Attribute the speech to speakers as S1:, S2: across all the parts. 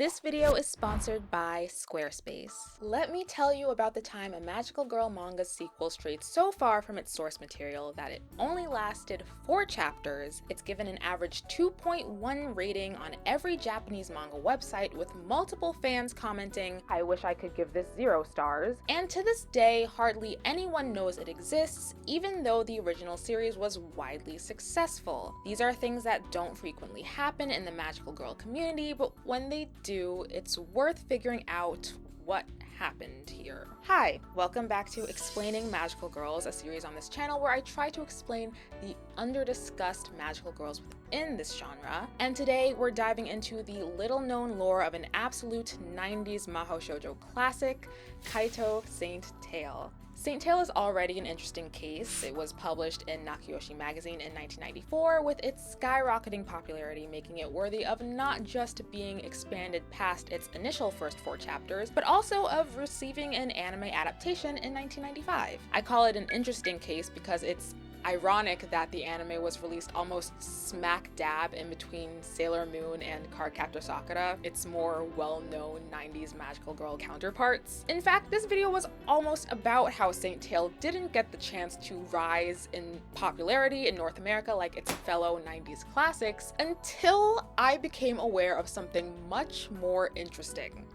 S1: This video is sponsored by Squarespace. Let me tell you about the time a Magical Girl manga's sequel strayed so far from its source material that it only lasted 4 chapters. It's given an average 2.1 rating on every Japanese manga website, with multiple fans commenting, "I wish I could give this 0 stars." And to this day, hardly anyone knows it exists, even though the original series was widely successful. These are things that don't frequently happen in the Magical Girl community, but when they do, it's worth figuring out what happened here. Hi, welcome back to Explaining Magical Girls, a series on this channel where I try to explain the under-discussed magical girls within this genre. And today we're diving into the little-known lore of an absolute 90s mahou shoujo classic, Kaitou Saint Tail. Saint Tail is already an interesting case. It was published in Nakiyoshi magazine in 1994, with its skyrocketing popularity making it worthy of not just being expanded past its initial first 4 chapters, but also of receiving an anime adaptation in 1995. I call it an interesting case because it's ironic that the anime was released almost smack dab in between Sailor Moon and Cardcaptor Sakura, its more well-known 90s magical girl counterparts. In fact, this video was almost about how Saint Tail didn't get the chance to rise in popularity in North America like its fellow 90s classics until I became aware of something much more interesting: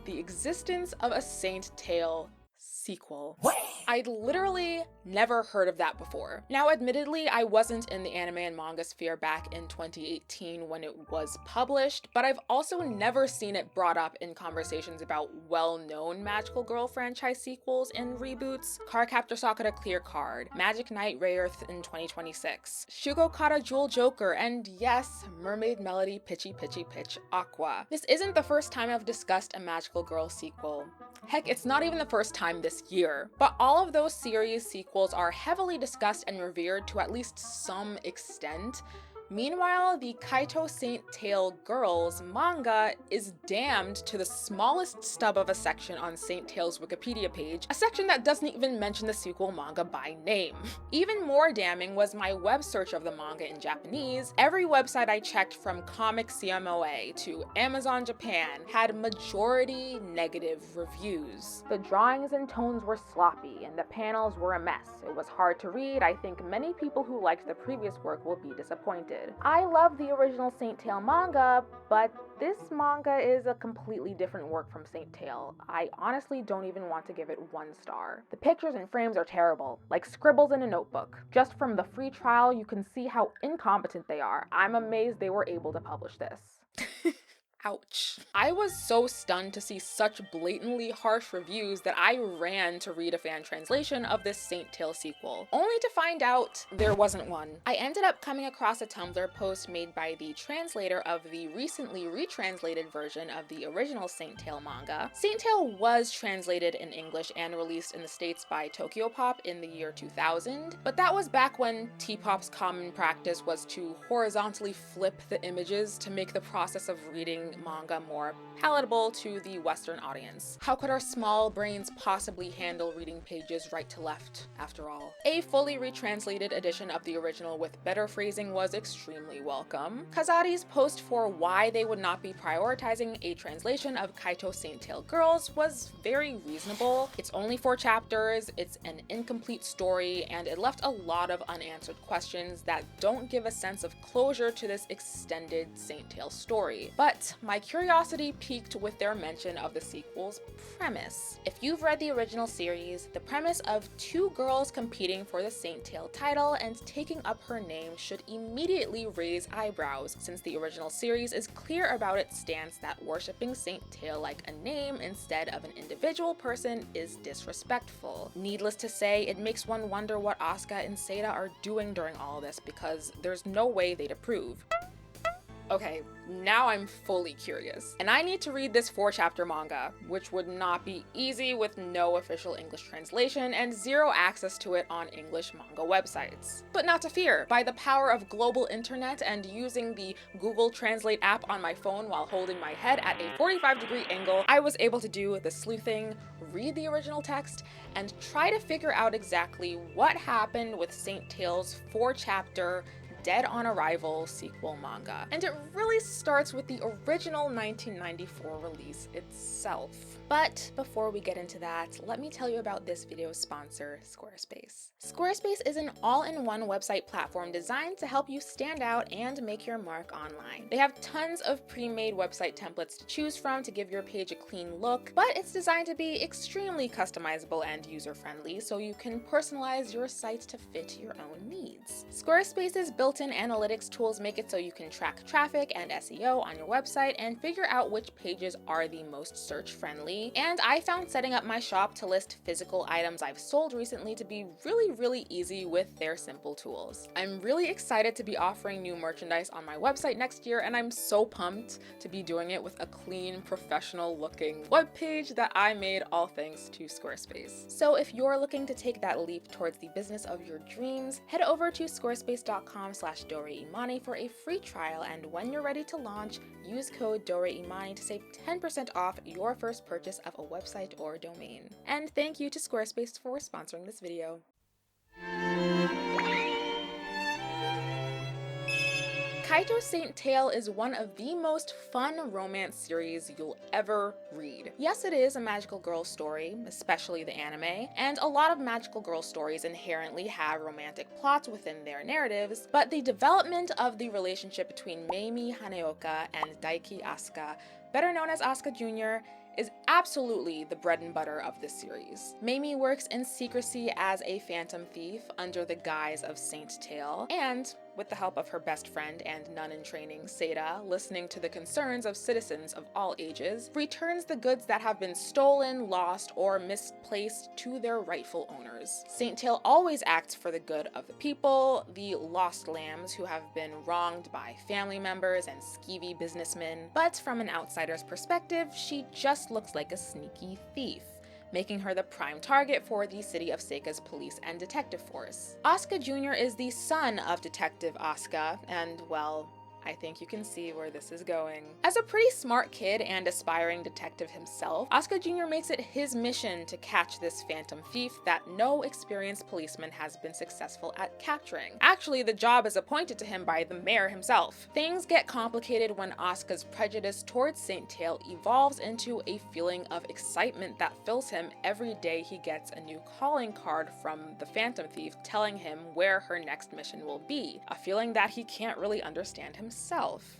S1: the existence of a Saint Tail sequel. I'd literally never heard of that before. Now, admittedly, I wasn't in the anime and manga sphere back in 2018 when it was published, but I've also never seen it brought up in conversations about well-known magical girl franchise sequels and reboots: Cardcaptor Sakura Clear Card, Magic Knight Rayearth in 2026, Shugokata Jewel Joker, and yes, Mermaid Melody Pitchy Pitchy Pitch Aqua. This isn't the first time I've discussed a magical girl sequel. Heck, it's not even the first time this year. But all of those series sequels are heavily discussed and revered to at least some extent. Meanwhile, the Kaitou Saint Tail Girls manga is damned to the smallest stub of a section on Saint Tail's Wikipedia page, a section that doesn't even mention the sequel manga by name. Even more damning was my web search of the manga in Japanese. Every website I checked, from Comic CMOA to Amazon Japan, had majority negative reviews. The drawings and tones were sloppy, and the panels were a mess. It was hard to read. I think many people who liked the previous work will be disappointed. I love the original Saint Tail manga, but this manga is a completely different work from Saint Tail. I honestly don't even want to give it 1 star. The pictures and frames are terrible, like scribbles in a notebook. Just from the free trial, you can see how incompetent they are. I'm amazed they were able to publish this. Ouch. I was so stunned to see such blatantly harsh reviews that I ran to read a fan translation of this Saint Tail sequel, only to find out there wasn't one. I ended up coming across a Tumblr post made by the translator of the recently retranslated version of the original Saint Tail manga. Saint Tail was translated in English and released in the States by Tokyopop in the year 2000, but that was back when T-pop's common practice was to horizontally flip the images to make the process of reading manga more palatable to the Western audience. How could our small brains possibly handle reading pages right to left, after all? A fully retranslated edition of the original with better phrasing was extremely welcome. Kazari's post for why they would not be prioritizing a translation of Kaitou Saint Tail Girls was very reasonable. It's only 4 chapters, it's an incomplete story, and it left a lot of unanswered questions that don't give a sense of closure to this extended Saint Tail story. But my curiosity piqued with their mention of the sequel's premise. If you've read the original series, the premise of 2 girls competing for the Saint Tail title and taking up her name should immediately raise eyebrows, since the original series is clear about its stance that worshipping Saint Tail like a name instead of an individual person is disrespectful. Needless to say, it makes one wonder what Asuka and Seda are doing during all this, because there's no way they'd approve. Okay, now I'm fully curious, and I need to read this 4-chapter manga, which would not be easy with no official English translation and 0 access to it on English manga websites. But not to fear, by the power of global internet and using the Google Translate app on my phone while holding my head at a 45-degree angle, I was able to do the sleuthing, read the original text, and try to figure out exactly what happened with Saint Tail's 4-chapter Dead on Arrival sequel manga. And it really starts with the original 1994 release itself. But before we get into that, let me tell you about this video's sponsor, Squarespace. Squarespace is an all-in-one website platform designed to help you stand out and make your mark online. They have tons of pre-made website templates to choose from to give your page a clean look, but it's designed to be extremely customizable and user-friendly so you can personalize your site to fit your own needs. Squarespace's built-in analytics tools make it so you can track traffic and SEO on your website and figure out which pages are the most search-friendly. And I found setting up my shop to list physical items I've sold recently to be really easy with their simple tools. I'm really excited to be offering new merchandise on my website next year, and I'm so pumped to be doing it with a clean, professional-looking webpage that I made all thanks to Squarespace. So if you're looking to take that leap towards the business of your dreams, head over to squarespace.com/Doreimani for a free trial, and when you're ready to launch, use code Doreimani to save 10% off your first purchase of a website or domain. And thank you to Squarespace for sponsoring this video. Kaitou Saint Tail is one of the most fun romance series you'll ever read. Yes, it is a magical girl story, especially the anime, and a lot of magical girl stories inherently have romantic plots within their narratives, but the development of the relationship between Meimi Haneoka and Daiki Asuka, better known as Asuka Jr., is absolutely the bread and butter of this series. Meimi works in secrecy as a phantom thief under the guise of Saint Tail, and with the help of her best friend and nun-in-training, Seda, listening to the concerns of citizens of all ages, returns the goods that have been stolen, lost, or misplaced to their rightful owners. Saint Tail always acts for the good of the people, the lost lambs who have been wronged by family members and skeevy businessmen, but from an outsider's perspective, she just looks like a sneaky thief, making her the prime target for the city of Seika's police and detective force. Asuka Jr. is the son of Detective Asuka, and well, I think you can see where this is going. As a pretty smart kid and aspiring detective himself, Asuka Jr. makes it his mission to catch this phantom thief that no experienced policeman has been successful at capturing. Actually, the job is appointed to him by the mayor himself. Things get complicated when Asuka's prejudice towards Saint Tail evolves into a feeling of excitement that fills him every day he gets a new calling card from the phantom thief telling him where her next mission will be, a feeling that he can't really understand himself.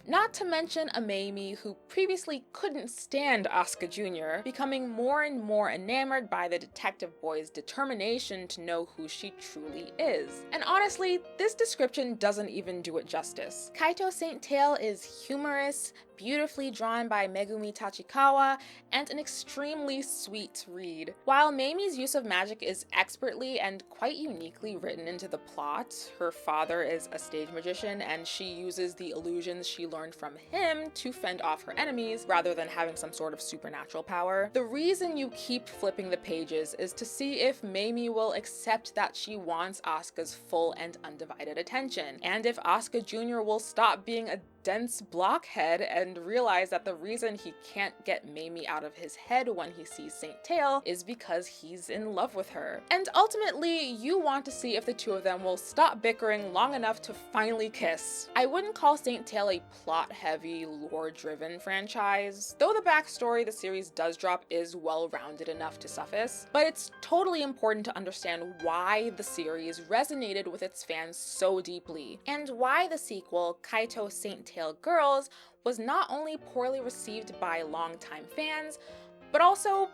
S1: Not to mention a Meimi who previously couldn't stand Asuka Jr., becoming more and more enamored by the detective boy's determination to know who she truly is. And honestly, this description doesn't even do it justice. Kaitou Saint Tail is humorous, beautifully drawn by Megumi Tachikawa, and an extremely sweet read. While Meimi's use of magic is expertly and quite uniquely written into the plot, her father is a stage magician and she uses the illusions she learned from him to fend off her enemies rather than having some sort of supernatural power. The reason you keep flipping the pages is to see if Meimi will accept that she wants Asuka's full and undivided attention, and if Asuka Jr. will stop being a dense blockhead and realize that the reason he can't get Meimi out of his head when he sees Saint Tail is because he's in love with her. And ultimately, you want to see if the two of them will stop bickering long enough to finally kiss. I wouldn't call Saint Tail a plot-heavy, lore-driven franchise, though the backstory the series does drop is well-rounded enough to suffice, but it's totally important to understand why the series resonated with its fans so deeply, and why the sequel, Kaitou Saint Tail Girls, was not only poorly received by longtime fans, but also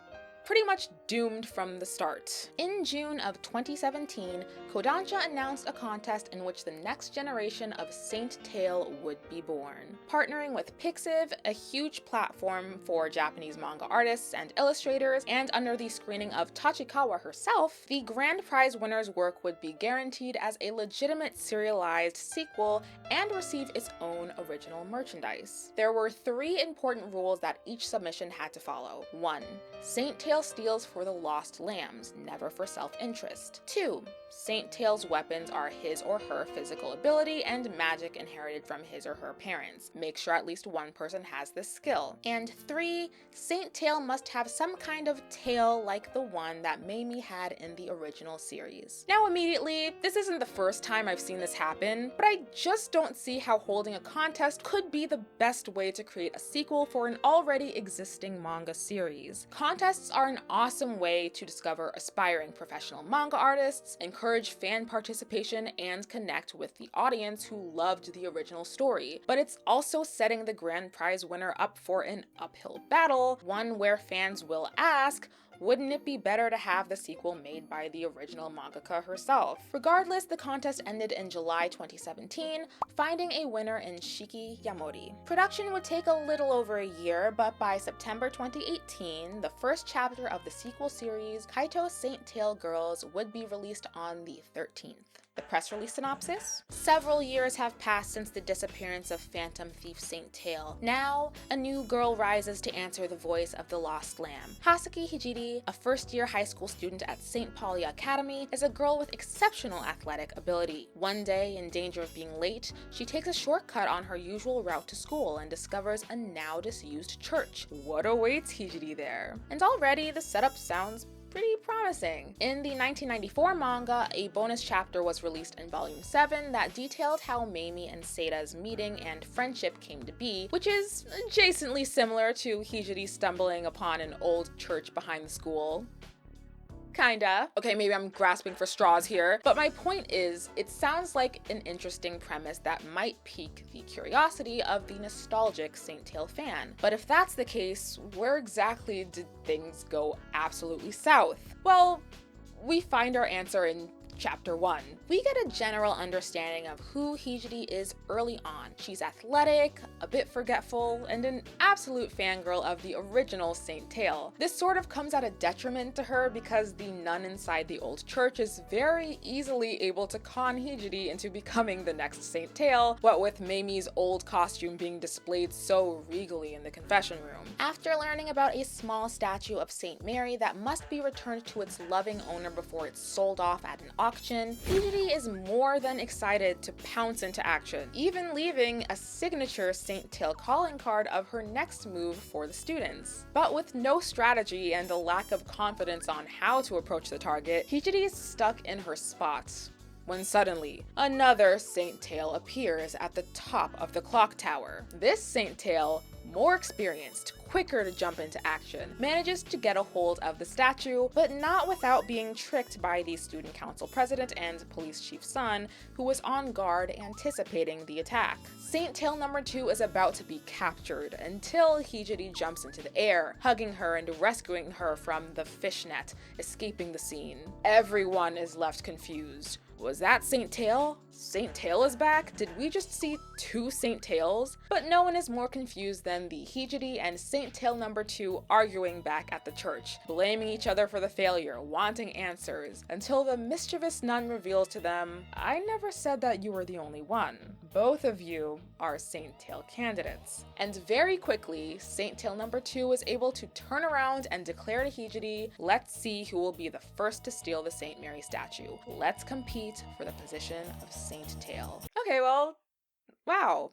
S1: pretty much doomed from the start. In June of 2017, Kodansha announced a contest in which the next generation of Saint Tail would be born. Partnering with Pixiv, a huge platform for Japanese manga artists and illustrators, and under the screening of Tachikawa herself, the grand prize winner's work would be guaranteed as a legitimate serialized sequel and receive its own original merchandise. There were 3 important rules that each submission had to follow. 1. Saint Tail Tail steals for the lost lambs, never for self-interest. 2. Saint Tail's weapons are his or her physical ability and magic inherited from his or her parents. Make sure at least one person has this skill. And 3. Saint Tail must have some kind of tail like the one that Mamie had in the original series. Now immediately, this isn't the first time I've seen this happen, but I just don't see how holding a contest could be the best way to create a sequel for an already existing manga series. Contests are an awesome way to discover aspiring professional manga artists, encourage fan participation, and connect with the audience who loved the original story. But it's also setting the grand prize winner up for an uphill battle, one where fans will ask, wouldn't it be better to have the sequel made by the original mangaka herself? Regardless, the contest ended in July 2017, finding a winner in Shiki Yamori. Production would take a little over a year, but by September 2018, the first chapter of the sequel series, Kaitou Saint Tail Girls, would be released on the 13th. The press release synopsis? Several years have passed since the disappearance of Phantom Thief Saint Tail. Now, a new girl rises to answer the voice of the lost lamb. Hasaki Hijiri, a first-year high school student at St. Paulia Academy, is a girl with exceptional athletic ability. One day, in danger of being late, she takes a shortcut on her usual route to school and discovers a now disused church. What awaits Hijiri there? And already, the setup sounds pretty promising. In the 1994 manga, a bonus chapter was released in Volume 7 that detailed how Mamie and Seida's meeting and friendship came to be, which is adjacently similar to Hijiri stumbling upon an old church behind the school. Kinda. Okay, maybe I'm grasping for straws here, but my point is, it sounds like an interesting premise that might pique the curiosity of the nostalgic Saint Tail fan. But if that's the case, where exactly did things go absolutely south? Well, we find our answer in Chapter 1. We get a general understanding of who Hijiri is early on. She's athletic, a bit forgetful, and an absolute fangirl of the original Saint Tail. This sort of comes at a detriment to her because the nun inside the old church is very easily able to con Hijiri into becoming the next Saint Tail, what with Mamie's old costume being displayed so regally in the confession room. After learning about a small statue of Saint Mary that must be returned to its loving owner before it's sold off at an auction, Hijiri is more than excited to pounce into action, even leaving a signature Saint Tail calling card of her next move for the students. But with no strategy and a lack of confidence on how to approach the target, Hijiri is stuck in her spot. When suddenly, another Saint Tail appears at the top of the clock tower. This Saint Tail, more experienced, quicker to jump into action, manages to get a hold of the statue, but not without being tricked by the student council president and police chief's son, who was on guard anticipating the attack. Saint Tail number 2 is about to be captured until Hijiri jumps into the air, hugging her and rescuing her from the fishnet, escaping the scene. Everyone is left confused. Was that Saint Tail? Saint Tail is back? Did we just see 2 Saint Tails? But no one is more confused than the Hijiri and Saint Tail number 2 arguing back at the church, blaming each other for the failure, wanting answers, until the mischievous nun reveals to them, I never said that you were the only one. Both of you are Saint Tail candidates. And very quickly, Saint Tail number 2 is able to turn around and declare to Hijiri, let's see who will be the first to steal the Saint Mary statue. Let's compete for the position of Saint Tail. Okay, well, wow.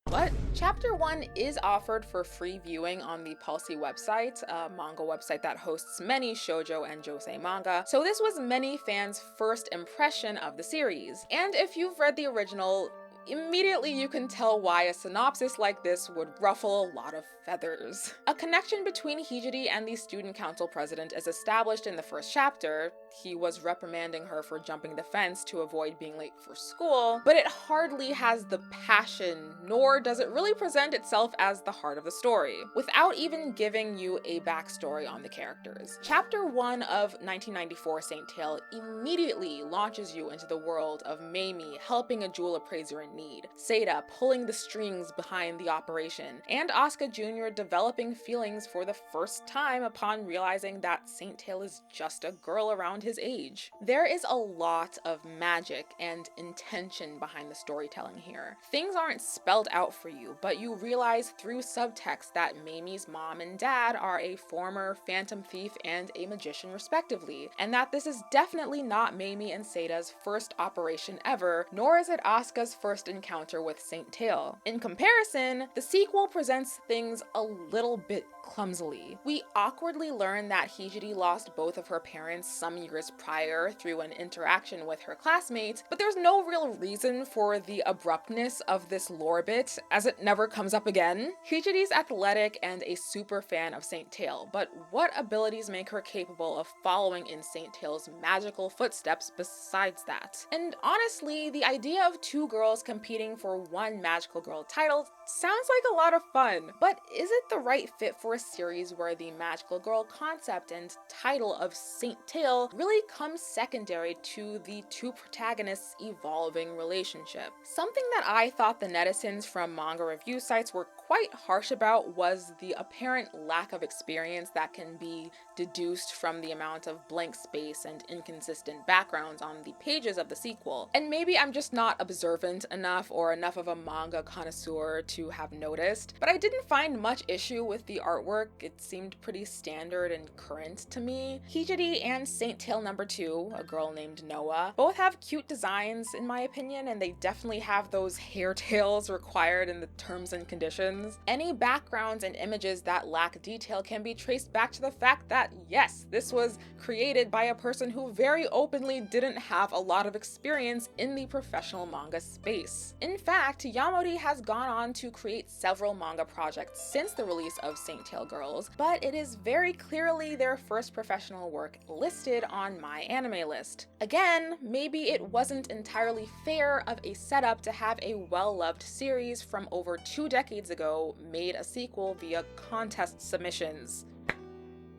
S1: What? Chapter 1 is offered for free viewing on the Pulsey website, a manga website that hosts many shoujo and josei manga, so this was many fans' first impression of the series. And if you've read the original, immediately you can tell why a synopsis like this would ruffle a lot of feathers. A connection between Hijiri and the student council president is established in the first chapter. He was reprimanding her for jumping the fence to avoid being late for school, but it hardly has the passion, nor does it really present itself as the heart of the story, without even giving you a backstory on the characters. Chapter 1 of 1994 Saint Tail immediately launches you into the world of Mamie helping a jewel appraiser in need, Seda pulling the strings behind the operation, and Asuka Jr. developing feelings for the first time upon realizing that Saint Tail is just a girl around his age. There is a lot of magic and intention behind the storytelling here. Things aren't spelled out for you, but you realize through subtext that Mamie's mom and dad are a former phantom thief and a magician respectively, and that this is definitely not Mamie and Seda's first operation ever, nor is it Asuka's first encounter with Saint Tail. In comparison, the sequel presents things a little bit clumsily. We awkwardly learn that Hijiri lost both of her parents some years prior through an interaction with her classmates, but there's no real reason for the abruptness of this lore bit, as it never comes up again. Hijiri's athletic and a super fan of Saint Tail, but what abilities make her capable of following in Saint Tail's magical footsteps besides that? And honestly, the idea of two girls competing for one magical girl title sounds like a lot of fun, but is it the right fit for a series where the magical girl concept and title of Saint Tail really comes secondary to the two protagonists' evolving relationship? Something that I thought the netizens from manga review sites were quite harsh about was the apparent lack of experience that can be deduced from the amount of blank space and inconsistent backgrounds on the pages of the sequel. And maybe I'm just not observant enough or enough of a manga connoisseur to have noticed, but I didn't find much issue with the artwork. It seemed pretty standard and current to me. Hijiri and Saint Tail number 2, a girl named Noah, both have cute designs in my opinion, and they definitely have those hair tails required in the terms and conditions. Any backgrounds and images that lack detail can be traced back to the fact that yes, this was created by a person who very openly didn't have a lot of experience in the professional manga space. In fact, Yamori has gone on to create several manga projects since the release of Saint Tail Girls, but it is very clearly their first professional work listed on my anime list. Again, maybe it wasn't entirely fair of a setup to have a well-loved series from over 2 decades ago made a sequel via contest submissions.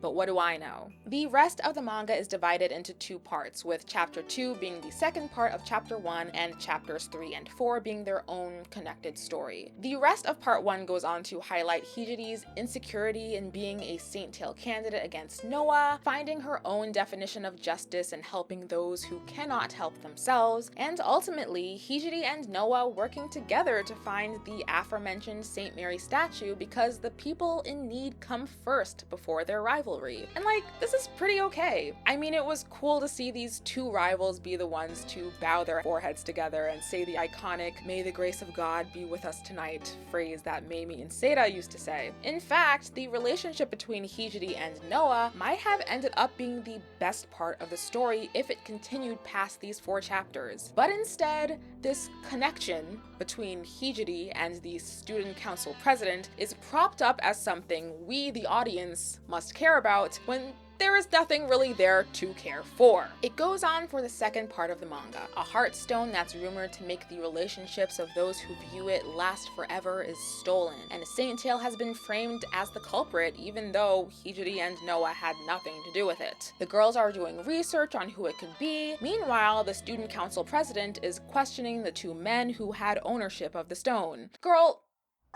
S1: But what do I know? The rest of the manga is divided into 2 parts, with chapter 2 being the second part of chapter 1 and chapters 3 and 4 being their own connected story. The rest of part 1 goes on to highlight Hijiri's insecurity in being a Saint Tail candidate against Noah, finding her own definition of justice and helping those who cannot help themselves, and ultimately Hijiri and Noah working together to find the aforementioned Saint Mary statue because the people in need come first before their rival. And this is pretty okay. I mean, it was cool to see these 2 rivals be the ones to bow their foreheads together and say the iconic "May the grace of God be with us tonight" phrase that Mamie and Seda used to say. In fact, the relationship between Hijiri and Noah might have ended up being the best part of the story if it continued past these 4 chapters. But instead, this connection between Hijiri and the student council president is propped up as something we, the audience, must care about when there is nothing really there to care for. It goes on for the second part of the manga. A heartstone that's rumored to make the relationships of those who view it last forever is stolen, and Saint Tail has been framed as the culprit even though Hijiri and Noah had nothing to do with it. The girls are doing research on who it could be. Meanwhile, the student council president is questioning the 2 men who had ownership of the stone. Girl,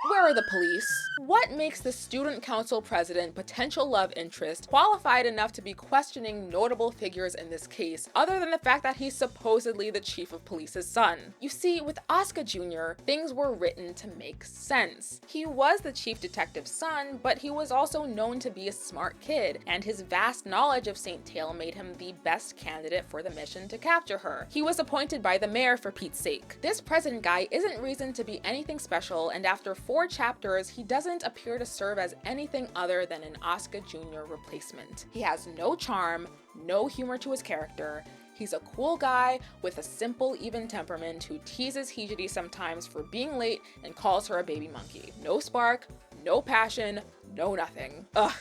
S1: where are the police? What makes the student council president potential love interest qualified enough to be questioning notable figures in this case, other than the fact that he's supposedly the chief of police's son? You see, with Asuka Jr., things were written to make sense. He was the chief detective's son, but he was also known to be a smart kid, and his vast knowledge of Saint Tail made him the best candidate for the mission to capture her. He was appointed by the mayor for Pete's sake. This president guy isn't reason to be anything special, and after 4 chapters, he doesn't appear to serve as anything other than an Asuka Jr. replacement. He has no charm, no humor to his character. He's a cool guy with a simple, even temperament who teases Hijiri sometimes for being late and calls her a baby monkey. No spark, no passion, no nothing. Ugh.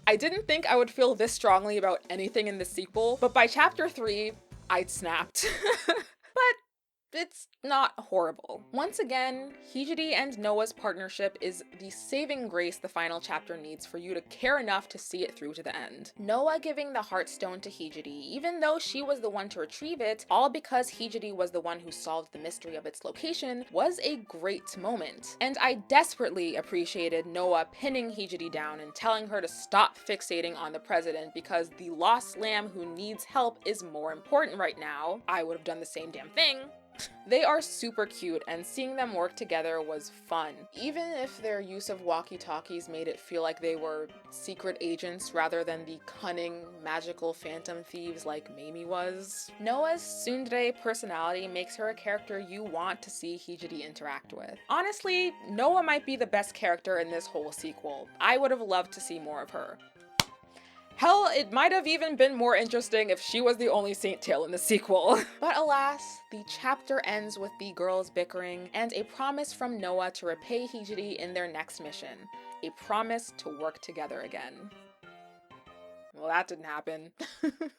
S1: I didn't think I would feel this strongly about anything in the sequel, but by chapter 3, I'd snapped. But it's not horrible. Once again, Hijiri and Noah's partnership is the saving grace the final chapter needs for you to care enough to see it through to the end. Noah giving the Heartstone to Hijiri, even though she was the one to retrieve it, all because Hijiri was the one who solved the mystery of its location, was a great moment. And I desperately appreciated Noah pinning Hijiri down and telling her to stop fixating on the president because the lost lamb who needs help is more important right now. I would have done the same damn thing. They are super cute, and seeing them work together was fun. Even if their use of walkie-talkies made it feel like they were secret agents rather than the cunning, magical phantom thieves like Mamie was. Noah's tsundere personality makes her a character you want to see Hijiri interact with. Honestly, Noah might be the best character in this whole sequel. I would have loved to see more of her. Hell, it might have even been more interesting if she was the only Saint Tail in the sequel. But alas, the chapter ends with the girls bickering and a promise from Noah to repay Hijiri in their next mission. A promise to work together again. Well, that didn't happen.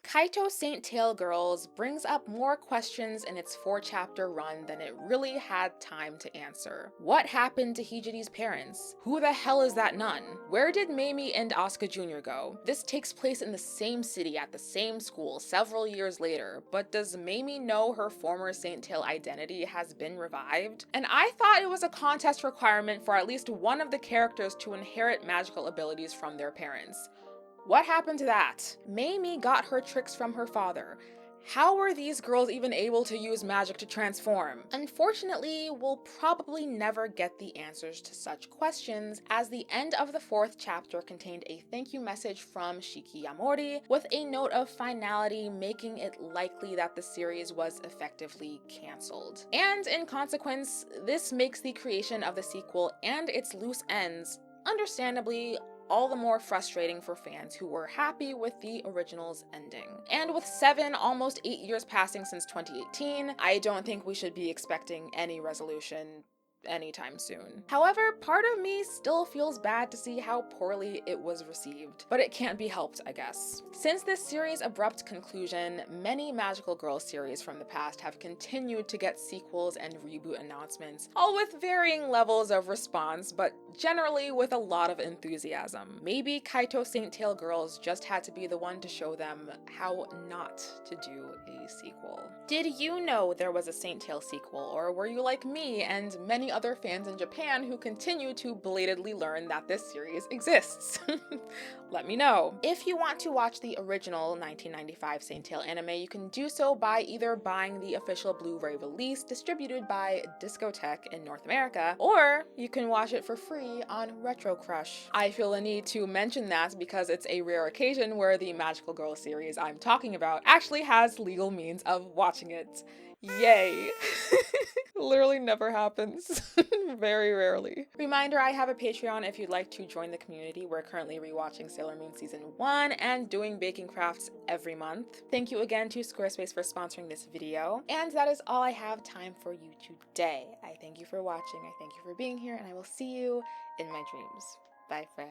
S1: Kaitou Saint Tail Girls brings up more questions in its 4-chapter run than it really had time to answer. What happened to Hijiri's parents? Who the hell is that nun? Where did Mamie and Asuka Jr. go? This takes place in the same city at the same school several years later, but does Mamie know her former Saint Tail identity has been revived? And I thought it was a contest requirement for at least one of the characters to inherit magical abilities from their parents. What happened to that? Mamie got her tricks from her father. How were these girls even able to use magic to transform? Unfortunately, we'll probably never get the answers to such questions, as the end of the 4th chapter contained a thank you message from Shiki Yamori with a note of finality, making it likely that the series was effectively cancelled. And in consequence, this makes the creation of the sequel and its loose ends, understandably, all the more frustrating for fans who were happy with the original's ending. And with 7, almost 8 years passing since 2018, I don't think we should be expecting any resolution anytime soon. However, part of me still feels bad to see how poorly it was received, but it can't be helped, I guess. Since this series' abrupt conclusion, many Magical Girl series from the past have continued to get sequels and reboot announcements, all with varying levels of response, but generally with a lot of enthusiasm. Maybe Kaitou Saint Tail Girls just had to be the one to show them how not to do a sequel. Did you know there was a Saint Tail sequel, or were you like me and many other fans in Japan who continue to belatedly learn that this series exists? Let me know. If you want to watch the original 1995 Saint Tail anime, you can do so by either buying the official Blu-ray release distributed by Discotek in North America, or you can watch it for free on Retro Crush. I feel a need to mention that because it's a rare occasion where the Magical Girl series I'm talking about actually has legal means of watching it. Yay. Literally never happens. Very rarely. Reminder, I have a Patreon if you'd like to join the community. We're currently rewatching Sailor Moon Season 1 and doing baking crafts every month. Thank you again to Squarespace for sponsoring this video. And that is all I have time for you today. I thank you for watching, I thank you for being here, and I will see you in my dreams. Bye, friend.